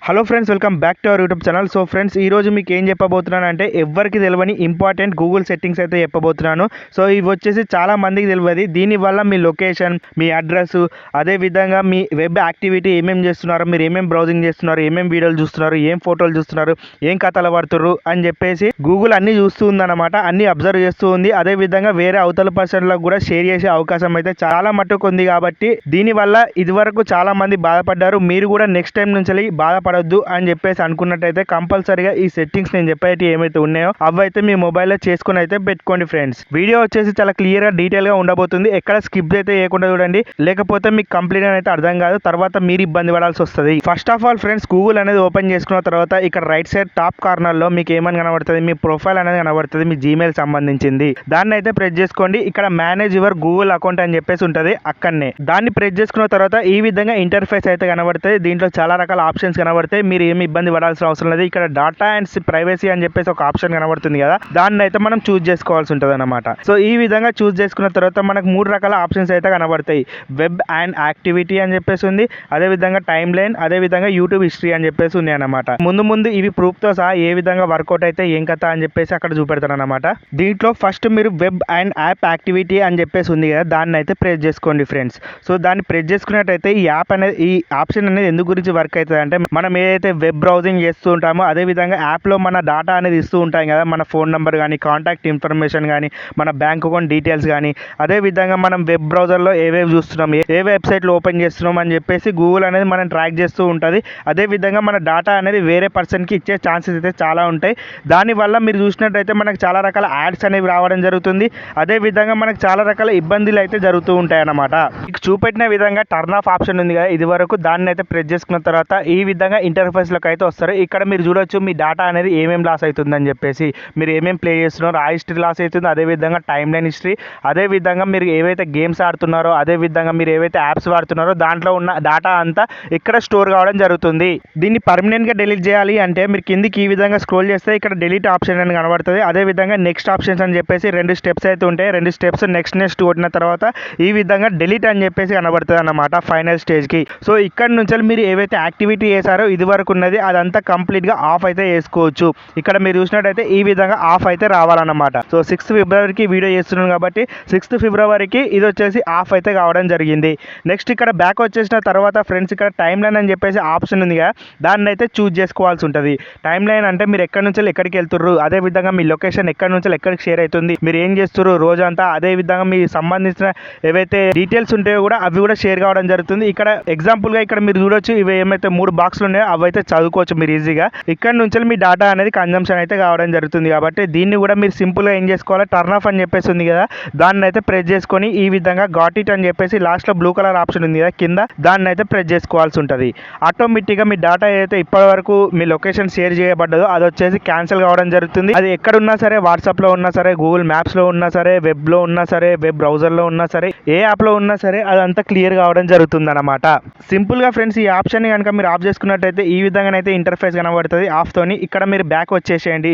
Hello friends, welcome back to our YouTube channel. So friends, ఈ రోజు మీకు ఏం చెప్పబోతున్నాను అంటే ఎవరికి తెలియని ఇంపార్టెంట్ గూగుల్ సెట్టింగ్స్ అయితే చెప్పబోతున్నాను. సో ఇవి వచ్చేసి చాలా మందికి తెలియదు. దీనివల్ల మీ లొకేషన్, మీ అడ్రస్, అదేవిధంగా మీ వెబ్ యాక్టివిటీ ఏమేమి చేస్తున్నారు, మీరు ఏమేమి బ్రౌజింగ్ చేస్తున్నారు, ఏమేమి వీడియోలు చూస్తున్నారు, ఏం ఫోటోలు చూస్తున్నారు, ఏం కథలు పడుతున్నారు అని చెప్పేసి గూగుల్ అన్ని చూస్తూ ఉందన్నమాట. అన్ని అబ్జర్వ్ చేస్తూ ఉంది. అదేవిధంగా వేరే అవతల పర్సన్లకు కూడా షేర్ చేసే అవకాశం అయితే చాలా మట్టుకు ఉంది. కాబట్టి దీనివల్ల ఇదివరకు చాలా మంది బాధపడ్డారు. మీరు కూడా నెక్స్ట్ టైం నుంచి బాధపడొద్దు అని చెప్పేసి అనుకున్నట్టయితే కంపల్సరీగా ఈ సెట్టింగ్స్ నేను చెప్పేటి ఏమైతే ఉన్నాయో అవైతే మీ మొబైల్లో చేసుకుని అయితే పెట్టుకోండి ఫ్రెండ్స్. వీడియో వచ్చేసి చాలా క్లియర్ గా డీటెయిల్ గా ఉండబోతుంది. ఎక్కడ స్కిప్ అయితే చేయకుండా చూడండి, లేకపోతే మీకు కంప్లీట్ అయితే అర్థం కాదు, తర్వాత మీరు ఇబ్బంది పడాల్సి వస్తుంది. First of all friends, Google అనేది ఓపెన్ చేసుకున్న తర్వాత ఇక్కడ రైట్ సైడ్ టాప్ కార్నర్ లో మీకు ఏమని కనబడుతుంది, మీ ప్రొఫైల్ అనేది కనబడుతుంది, మీ జీమెయిల్ సంబంధించింది. దాన్ని అయితే ప్రెస్ చేసుకోండి. ఇక్కడ మేనేజ్ యువర్ గూగుల్ అకౌంట్ అని చెప్పేసి ఉంటుంది అక్కడనే. దాన్ని ప్రెస్ చేసుకున్న తర్వాత ఈ విధంగా ఇంటర్ఫేస్ అయితే కనబడుతుంది. దీంట్లో చాలా రకాల ఆప్షన్స్ కనబడతాయి. మీరు ఏమి ఇబ్బంది పడాల్సిన అవసరం లేదు. ఇక్కడ డాటా అండ్ ప్రైవసీ అని చెప్పేసి ఒక ఆప్షన్ కనబడుతుంది కదా, దాన్ని అయితే మనం చూస్ చేసుకోవాల్సి ఉంటుంది అనమాట. సో ఈ విధంగా చూస్ చేసుకున్న తర్వాత మనకు 3 రకాల ఆప్షన్స్ అయితే కనబడతాయి. వెబ్ అండ్ యాక్టివిటీ అని చెప్పేసి ఉంది, అదేవిధంగా టైమ్ లైన్, అదేవిధంగా యూట్యూబ్ హిస్టరీ అని చెప్పేసి ఉంది అనమాట. ముందు ఇవి ప్రూఫ్ తో సహా ఏ విధంగా వర్కౌట్ అయితే ఏం కథ అని చెప్పేసి అక్కడ చూపెడతాను అనమాట. దీంట్లో ఫస్ట్ మీరు వెబ్ అండ్ యాప్ యాక్టివిటీ అని చెప్పేసి ఉంది కదా, దాన్ని అయితే ప్రెస్ చేసుకోండి ఫ్రెండ్స్. సో దాన్ని ప్రెస్ చేసుకున్నట్టయితే ఈ యాప్ అనేది, ఈ ఆప్షన్ అనేది ఎందుకు గురించి వర్క్ అవుతుంది అంటే, మనం ఏదైతే వెబ్ బ్రౌజింగ్ చేస్తూ ఉంటామో అదేవిధంగా యాప్లో మన డాటా అనేది ఇస్తూ ఉంటాం కదా, మన ఫోన్ నెంబర్ కానీ, కాంటాక్ట్ ఇన్ఫర్మేషన్ కానీ, మన బ్యాంక్ అకౌంట్ డీటెయిల్స్ కానీ, అదేవిధంగా మనం వెబ్ బ్రౌజర్లో ఏవేవి చూస్తున్నాం, ఏ వెబ్సైట్లో ఓపెన్ చేస్తున్నాం అని చెప్పేసి గూగుల్ అనేది మనం ట్రాక్ చేస్తూ ఉంటుంది. అదేవిధంగా మన డాటా అనేది వేరే పర్సన్కి ఇచ్చే ఛాన్సెస్ అయితే చాలా ఉంటాయి. దానివల్ల మీరు చూసినట్టయితే మనకు చాలా రకాల యాడ్స్ అనేవి రావడం జరుగుతుంది. అదేవిధంగా మనకు చాలా రకాల ఇబ్బందులు అయితే జరుగుతూ ఉంటాయి అన్నమాట. మీకు చూపెట్టిన విధంగా టర్న్ ఆఫ్ ఆప్షన్ ఉంది కదా, ఇది వరకు దాన్ని అయితే ప్రెస్ చేసుకున్న తర్వాత ఈ విధంగా ఇంటర్ఫేస్లోకి అయితే వస్తారు. ఇక్కడ మీరు చూడొచ్చు మీ డాటా అనేది ఏమేమి లాస్ అవుతుందని చెప్పేసి, మీరు ఏమేమి ప్లే చేస్తున్నారో ఆ హిస్టరీ లాస్ అవుతుంది, అదేవిధంగా టైమ్ లైన్ హిస్టరీ, అదేవిధంగా మీరు ఏవైతే గేమ్స్ ఆడుతున్నారో, అదేవిధంగా మీరు ఏవైతే యాప్స్ వాడుతున్నారో దాంట్లో ఉన్న డాటా అంతా ఇక్కడ స్టోర్ కావడం జరుగుతుంది. దీన్ని పర్మనెంట్గా డిలీట్ చేయాలి అంటే మీరు కిందికి ఈ విధంగా స్క్రోల్ చేస్తే ఇక్కడ డిలీట్ ఆప్షన్ అని కనబడుతుంది. అదేవిధంగా నెక్స్ట్ ఆప్షన్స్ అని చెప్పేసి 2 స్టెప్స్ అయితే ఉంటాయి. 2 స్టెప్స్ నెక్స్ట్ కొట్టిన తర్వాత ఈ విధంగా డిలీట్ అని చెప్పేసి కనబడుతుంది అన్నమాట ఫైనల్ స్టేజ్కి. సో ఇక్కడ నుంచి మీరు ఏవైతే యాక్టివిటీ చేశారో ఇది వరకు ఉన్నది అదంతా కంప్లీట్గా ఆఫ్ అయితే చేసుకోవచ్చు. ఇక్కడ మీరు చూసినట్టయితే ఈ విధంగా ఆఫ్ అయితే రావాలన్నమాట. సో 6th ఫిబ్రవరికి వీడియో చేస్తున్నాను కాబట్టి 6th ఫిబ్రవరికి ఇది వచ్చేసి ఆఫ్ అయితే కావడం జరిగింది. నెక్స్ట్ ఇక్కడ బ్యాక్ వచ్చేసిన తర్వాత ఫ్రెండ్స్, ఇక్కడ టైమ్ లైన్ అని చెప్పేసి ఆప్షన్ ఉంది కదా, దాన్ని అయితే చూస్ చేసుకోవాల్సి ఉంటుంది. టైమ్ లైన్ అంటే మీరు ఎక్కడి నుంచి ఎక్కడికి వెళ్తుర్రు, అదేవిధంగా మీ లొకేషన్ ఎక్కడి నుంచి ఎక్కడికి షేర్ అవుతుంది, మీరు ఏం చేస్తున్నారు రోజంతా, అదేవిధంగా మీ సంబంధించిన ఏవైతే డీటెయిల్స్ ఉంటాయో కూడా అవి కూడా షేర్ కావడం జరుగుతుంది. ఇక్కడ ఎగ్జాంపుల్గా ఇక్కడ మీరు చూడొచ్చు, ఇవి ఏమైతే 3 బాక్సులు ఉన్నాయో అవి అయితే చదువుకోవచ్చు మీరు ఈజీగా. ఇక్కడ నుంచి మీ డాటా అనేది కన్జంప్షన్ అయితే కావడం జరుగుతుంది. కాబట్టి దీన్ని కూడా మీరు సింపుల్గా ఏం చేసుకోవాలి, టర్న్ ఆఫ్ అని చెప్పేసి ఉంది కదా, దాన్ని అయితే ప్రెస్ చేసుకొని ఈ విధంగా గాట్ ఇట్ అని చెప్పేసి లాస్ట్లో బ్లూ కలర్ ఆప్షన్ ఉంది కదా కింద, దాన్ని అయితే ప్రెస్ చేసుకోవాల్సి ఉంటుంది. ఆటోమేటిక్గా మీ డాటా ఏదైతే ఇప్పటి వరకు మీ లొకేషన్ షేర్ చేయబడ్డదో అది వచ్చేసి క్యాన్సిల్ కావడం జరుగుతుంది. అది ఎక్కడున్నా సరే, వాట్సాప్లో ఉన్నా సరే, గూగుల్ మ్యాప్స్లో ఉన్నా సరే, వెబ్లో ఉన్నా సరే, వెబ్ బ్రౌజర్లో ఉన్నా సరే, ఏ యాప్లో ఉన్నా సరే అదంతా క్లియర్ కావడం జరుగుతుంది అనమాట. సింపుల్గా ఫ్రెండ్స్, ఈ ఆప్షన్ కనుక మీరు ఆఫ్ చేసుకున్నట్టయితే ఈ విధంగానైతే ఇంటర్ఫేస్ కనబడుతుంది ఆఫ్ తోని. ఇక్కడ మీరు బ్యాక్ వచ్చేసేయండి.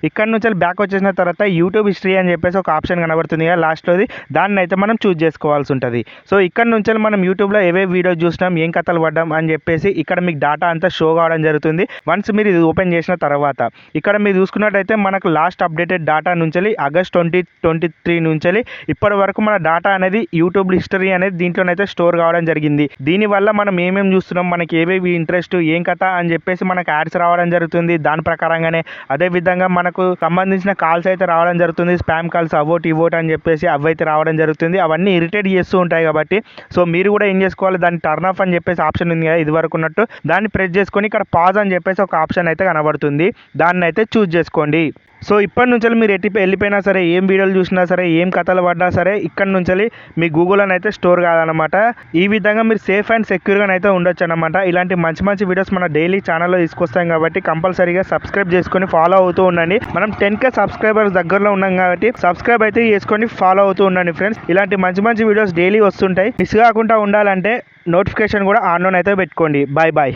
ఇక్కడ నుంచి బ్యాక్ వచ్చేసిన తర్వాత యూట్యూబ్ హిస్టరీ అని చెప్పేసి ఒక ఆప్షన్ కనబడుతుంది కదా లాస్ట్లోది, దాన్ని అయితే మనం చూస్ చేసుకోవాల్సి ఉంటుంది. సో ఇక్కడ నుంచి మనం యూట్యూబ్లో ఏవే వీడియోస్ చూసినాం, ఏం కథలు పడ్డాం అని చెప్పేసి ఇక్కడ మీకు డాటా అంతా షో కావడం జరుగుతుంది. వన్స్ మీరు ఇది ఓపెన్ చేసిన తర్వాత ఇక్కడ మీరు చూసుకున్నట్టయితే మనకు లాస్ట్ అప్డేటెడ్ డాటా నుంచి ఆగస్ట్ 2023 నుంచి ఇప్పటి వరకు మన డాటా అనేది యూట్యూబ్ హిస్టరీ అనేది దీంట్లోనైతే స్టోర్ కావడం జరిగింది. దీనివల్ల మనం ఏమేమి చూస్తున్నాం, మనకి ఏవేవి ఇంట్రెస్ట్, ఏం కథ అని చెప్పేసి మనకు యాడ్స్ రావడం జరుగుతుంది. దాని ప్రకారంగానే అదేవిధంగా మనకు సంబంధించిన కాల్స్ అయితే రావడం జరుగుతుంది. స్పామ్ కాల్స్ అవోట్ ఇవోట్ అని చెప్పేసి అవైతే రావడం జరుగుతుంది. అవన్నీ ఇరిటేట్ చేస్తూ ఉంటాయి. కాబట్టి సో మీరు కూడా ఏం చేసుకోవాలి, దాన్ని టర్న్ ఆఫ్ అని చెప్పేసి ఆప్షన్ ఉంది కదా ఇది వరకు ఉన్నట్టు, దాన్ని ప్రెస్ చేసుకొని ఇక్కడ పాజ్ అని చెప్పేసి ఒక ఆప్షన్ అయితే కనబడుతుంది, దాన్ని అయితే చూస్ చేసుకోండి. సో ఇప్పటి నుంచి మీరు వెళ్ళిపోయినా సరే, ఏం వీడియోలు చూసినా సరే, ఏం కథలు పడ్డా సరే, ఇక్కడ నుంచి మీ గూగుల్ అని అయితే స్టోర్ కాదనమాట. ఈ విధంగా మీరు సేఫ్ అండ్ సెక్యూర్గా అయితే ఉండొచ్చు అనమాట. ఇలాంటి మంచి వీడియోస్ మన డైలీ ఛానల్లో తీసుకొస్తాం కాబట్టి కంపల్సరీగా సబ్స్క్రైబ్ చేసుకొని ఫాలో అవుతూ ఉండండి. మనం 10K సబ్స్క్రైబర్స్ దగ్గరలో ఉన్నాం కాబట్టి సబ్స్క్రైబ్ అయితే చేసుకొని ఫాలో అవుతూ ఉండండి ఫ్రెండ్స్. ఇలాంటి మంచి వీడియోస్ డైలీ వస్తుంటాయి. మిస్ కాకుండా ఉండాలంటే నోటిఫికేషన్ కూడా ఆన్లో అయితే పెట్టుకోండి. బాయ్.